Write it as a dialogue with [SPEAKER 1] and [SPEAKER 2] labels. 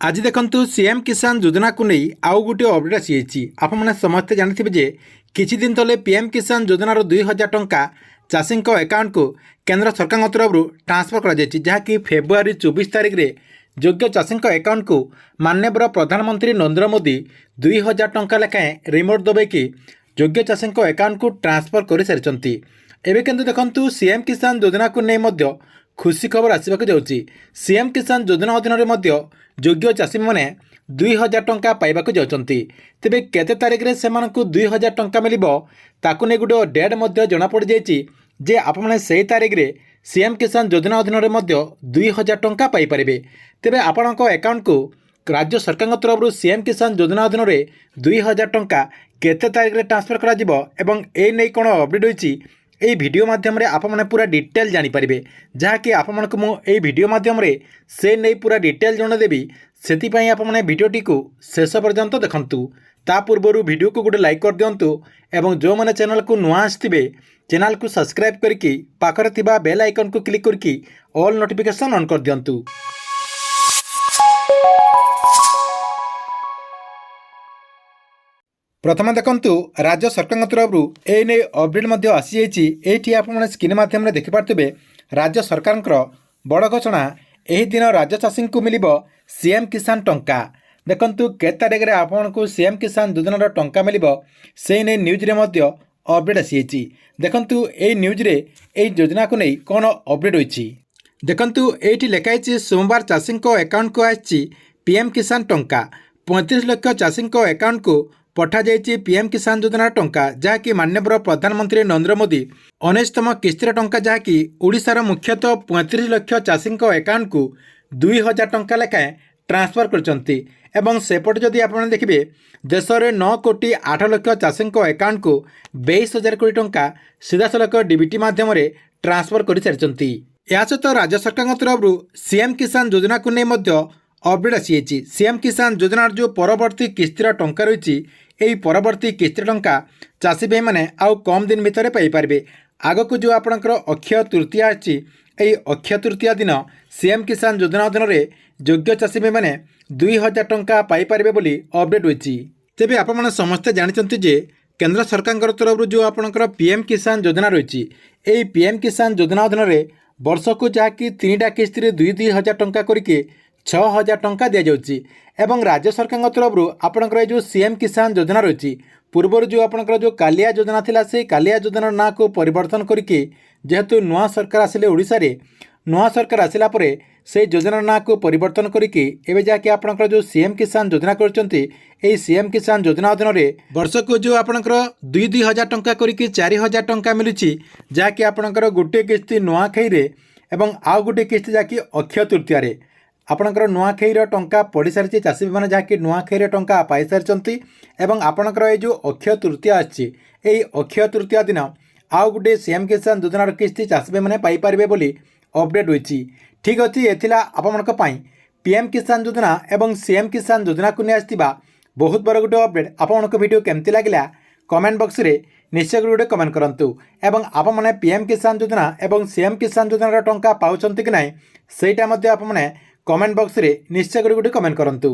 [SPEAKER 1] आज देखंतु सीएम किसान योजना को नहीं आउ गोटे अपडेट आसी आपने समस्ते जानते जे किछि दिन तले पीएम किसान योजनार 2000 टंका चाषी अकाउंट को केंद्र सरकार तरफ ट्रांसफर कर जहाँकि फेब्रुआरी 24 तारिख में योग्य चाषी अकाउंट को माननीय प्रधानमंत्री नरेंद्र मोदी 2000 टंका लेखाएं रिमोट दबाई योग्य चाषी अकाउंट को ट्रांसफर कर सारी। एवं किंतु देखंतु सीएम किसान योजना को नहीं खुशी खबर आसवाक जाऊँगी। सीएम किसान योजना अधीन में योग्य चाषी मैंने 2000 टंका पाइबाक जाउछंती। तेबे केते तारिख रे सेमान को 2000 टंका मिलिबो ताकु ने गुडो डेट मध्ये जणा पड़ जायछि जे आपमने सेही तारिख रे सीएम किसान योजना अधीन रे मध्ये 2000 टंका पाई परिबे। तेबे आपनक अकाउंट को राज्य सरकार तरफ सीएम किसान योजना अधीन रे 2000 टंका केते तारिख रे ट्रांसफर करा जिवो एवं ए नै कोन अपडेट होईछि এই ভিডিও মাধ্যমে আপনার পুরা ডিটেল জাঁপারে যাকি আপনার মুझे ভিডিও মাধ্যমে সে नहीं पूरा डिटेल जनदेवी से आपने भिडटी को शेष पर्यंत देखु। ता पूर्व वीडियो को गोटे लाइक कर दिंतु एवं जो मैंने चैनल को नुआ आसवे चैनल को सब्सक्राइब करके पाखरे थिबा बेल आइकन को क्लिक करके ऑल नोटिफिकेशन ऑन कर दिंतु। प्रथम देखंतु राज्य सरकार तरफ एने अपडेट आसी जाइए। आप स्क्रीन माध्यम देखिपे राज्य सरकार बड़ घोषणा यही दिन राज्य चाषी को मिल सीएम किसान टंका। देखंतु के तारिख में आपन को सीएम किसान योजनार टंका मिल से नहीं न्यूज रे अपडेट आसी जाइए। देखंतु ए न्यूज रे ए योजना को नहीं कौन अपडेट होइछि देखंतु एठी लिखाई सोमवार चाषी अकाउंट को आछि पीएम किसान टंका 35 लाख चाषी अकाउंट को पठा जाइए पीएम किसान योजना टंका जहाँकि माननीय प्रधानमंत्री नरेंद्र मोदी 19तम किस्तिर टंका जहाँकि ओडिशार मुख्यतः 35 लाख चाषी अकाउंट को 2000 टंका लेखाएं ट्रांसफर करछंती। एवं सेपटे जदि आपने देखिए देश में 9 कोटी 8 लाख चाषी अकाउंट को 22,000 कोटी टंका सीधासलख डीबीटी माध्यम ट्रांसफर कर सारी। या सहित राज्य सरकार तरफ सीएम किसान योजना को नहीं अपडेट आसी जाइए। सीएम किसान योजनार जो परवर्ती किस्तिर टंका रही यही परवर्ती किस्तिर टंका चाषी भाई मैंने आउ कम दिन भितर पाइपारे। आगक जो आपणकर अक्षय तृतीया अच्छी अक्षय तृतीया दिन सीएम किसान योजना अधीन में योग्य चाषी भाई मैंने 2000 टंका पाइपारे बोली अपडेट होती। तेबे आपने समस्ते जानते जे केंद्र सरकार तरफ जो आपणकर पीएम किसान योजना रही यही पीएम किसान योजना अधीन में वर्ष को जहाँकि 3टा किस्त 2,000 टंका करके 6,000 टंका दि जाउछि। एवं राज्य सरकार तरफ आपणकर जो सीएम किसान योजना रही पूर्वर जो आपणकर जो कालिया योजना थिला से कालिया योजना ना को परिवर्तन करके जेहेतु नुआ सरकार आसिले ओडिशा रे नुआ सरकार आसिला परे से योजना ना को परिवर्तन करके एवं जाके आपणकर जो सीएम किसान योजना करछंती एई सीएम किसान योजना अधीन में वर्ष को जो आपणकर 2,000 टंका करके 4,000 टंका मिलुछि जाके आपणकर गोटे किस्त नुआखाई रे एवं आउ गोटे किस्त जाके अक्षय तृतीया रे आपणकर नुआखाईर टंका पड़ सारी चाषी मैंने जहाँकि नुआखाईर टंका पाई सारी। एवं आपणकर ये जो अक्षय तृतीया आछि अक्षय तृतीया दिन आउ गोटे सीएम किसान योजनार किस्त चाषी मैंने पाइपारे बोली अपडेट होइछि। ठीक अच्छे एथिला आपमनक पई पीएम किसान योजना एवं सीएम किसान योजना को नहीं आसथिबा बहुत बड़ गोटे अपडेट। आपमनक वीडियो केमती लागला कमेंट बॉक्स रे निश्चय गोटे कमेंट करंतु एवं आप मैंने पीएम किसान योजना एवं सीएम किसान योजनार टंका पाउछंती कि नहीं सेटा मध्ये आप मैंने कमेंट बॉक्स रे निश्चय गोटे कमेंट करंतु।